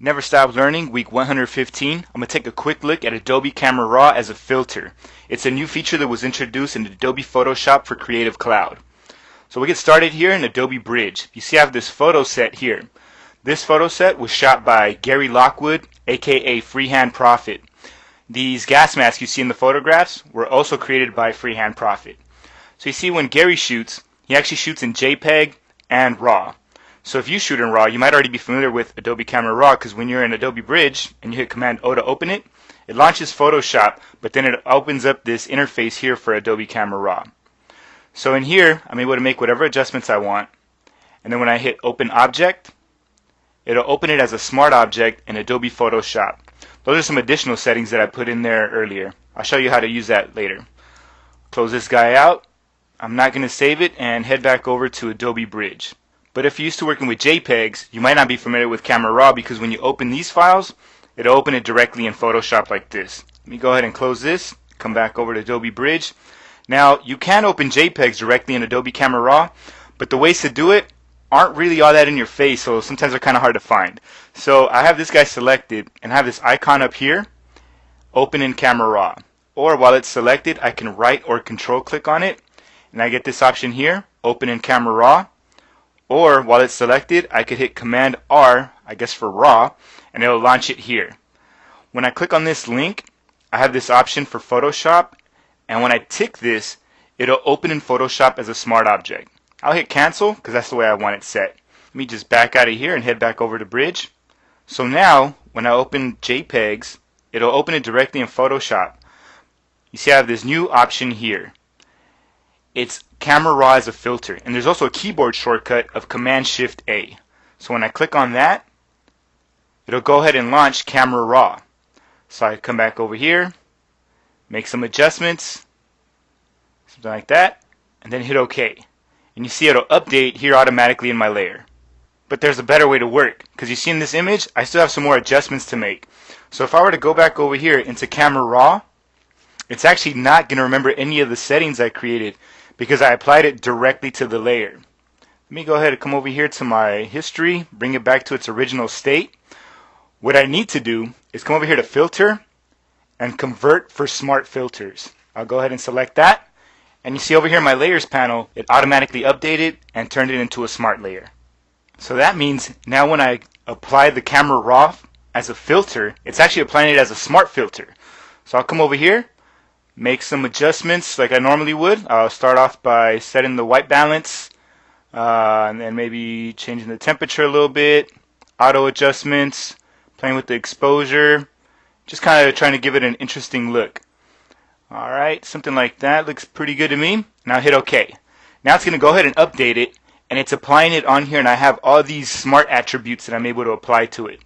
Never Stop Learning, week 115. I'm going to take a quick look at Adobe CameraRAW as a filter. It's a new feature that was introduced in Adobe Photoshop for Creative Cloud. So we get started here in Adobe Bridge. You see I have this photo set here. This photo set was shot by Gary Lockwood, aka Freehand Profit. These gas masks you see in the photographs were also created by Freehand Profit. So you see when Gary shoots, he actually shoots in JPEG and RAW. So if you shoot in RAW, you might already be familiar with Adobe CameraRAW, because when you're in Adobe Bridge and you hit Command O to open it, it launches Photoshop, but then it opens up this interface here for Adobe CameraRAW. So in here, I'm able to make whatever adjustments I want, and then when I hit Open Object, it'll open it as a smart object in Adobe Photoshop. Those are some additional settings that I put in there earlier. I'll show you how to use that later. Close this guy out. I'm not going to save it and head back over to Adobe Bridge. But if you're used to working with JPEGs, you might not be familiar with CameraRAW, because when you open these files, it'll open it directly in Photoshop like this. Let me go ahead and close this, come back over to Adobe Bridge. Now, you can open JPEGs directly in Adobe CameraRAW, but the ways to do it aren't really all that in your face, so sometimes they're kind of hard to find. So I have this guy selected, and I have this icon up here, Open in CameraRAW. Or while it's selected, I can right or control click on it, and I get this option here, Open in CameraRAW. Or while it's selected, I could hit Command R, I guess for RAW, and it'll launch it here. When I click on this link, I have this option for Photoshop, and when I tick this, it'll open in Photoshop as a smart object. I'll hit cancel because that's the way I want it set. Let me just back out of here and head back over to Bridge. So now, when I open JPEGs, it'll open it directly in Photoshop. You see I have this new option here. It's CameraRAW as a filter, and there's also a keyboard shortcut of Command-Shift-A. So when I click on that, it'll go ahead and launch CameraRAW. So I come back over here, make some adjustments, something like that, and then hit OK. And you see it'll update here automatically in my layer. But there's a better way to work, because you see in this image, I still have some more adjustments to make. So if I were to go back over here into CameraRAW, it's actually not going to remember any of the settings I created, because I applied it directly to the layer. Let me go ahead and come over here to my history, bring it back to its original state. What I need to do is come over here to Filter and Convert for Smart Filters. I'll go ahead and select that, and you see over here in my Layers panel, it automatically updated and turned it into a smart layer. So that means now when I apply the CameraRAW as a filter, it's actually applying it as a smart filter. So I'll come over here, make some adjustments like I normally would. I'll start off by setting the white balance, and then maybe changing the temperature a little bit, auto adjustments, playing with the exposure, just kind of trying to give it an interesting look. Alright, something like that looks pretty good to me. Now hit OK. Now it's going to go ahead and update it, and it's applying it on here, and I have all these smart attributes that I'm able to apply to it.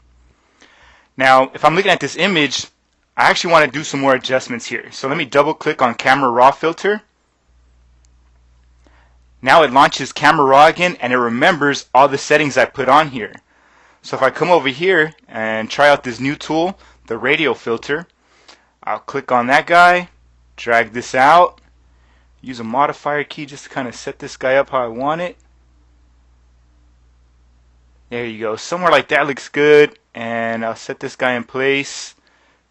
Now if I'm looking at this image, I actually want to do some more adjustments here. So let me double click on CameraRAW Filter. Now it launches CameraRAW again, and it remembers all the settings I put on here. So if I come over here and try out this new tool, the Radial Filter, I'll click on that guy, drag this out, use a modifier key just to kind of set this guy up how I want it. There you go. Somewhere like that looks good, and I'll set this guy in place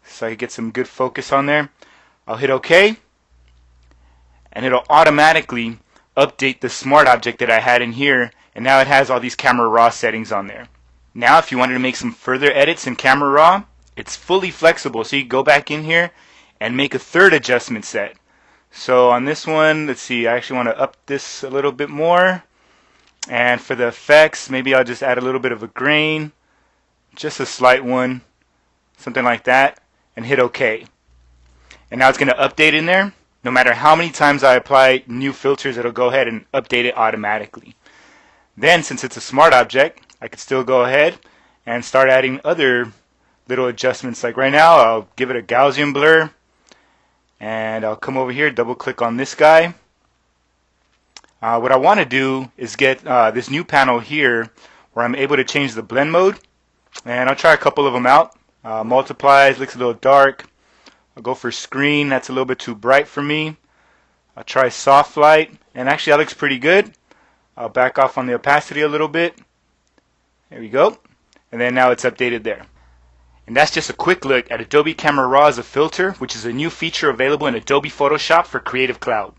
so I can get some good focus on there. I'll hit OK, and it'll automatically update the smart object that I had in here, and now it has all these CameraRAW settings on there. Now if you wanted to make some further edits in CameraRAW, it's fully flexible, so you can go back in here and make a third adjustment set. So on this one, let's see, I actually want to up this a little bit more, and for the effects, maybe I'll just add a little bit of a grain, just a slight one, something like that, and hit OK. And now it's going to update in there. No matter how many times I apply new filters, it'll go ahead and update it automatically. Then, since it's a smart object, I could still go ahead and start adding other little adjustments. Like right now, I'll give it a Gaussian blur, and I'll come over here, double click on this guy. What I want to do is get this new panel here where I'm able to change the blend mode, and I'll try a couple of them out. Multiplies, looks a little dark. I'll go for screen, that's a little bit too bright for me. I'll try soft light, and actually that looks pretty good. I'll back off on the opacity a little bit. There we go. And then now it's updated there. And that's just a quick look at Adobe CameraRAW as a filter, which is a new feature available in Adobe Photoshop for Creative Cloud.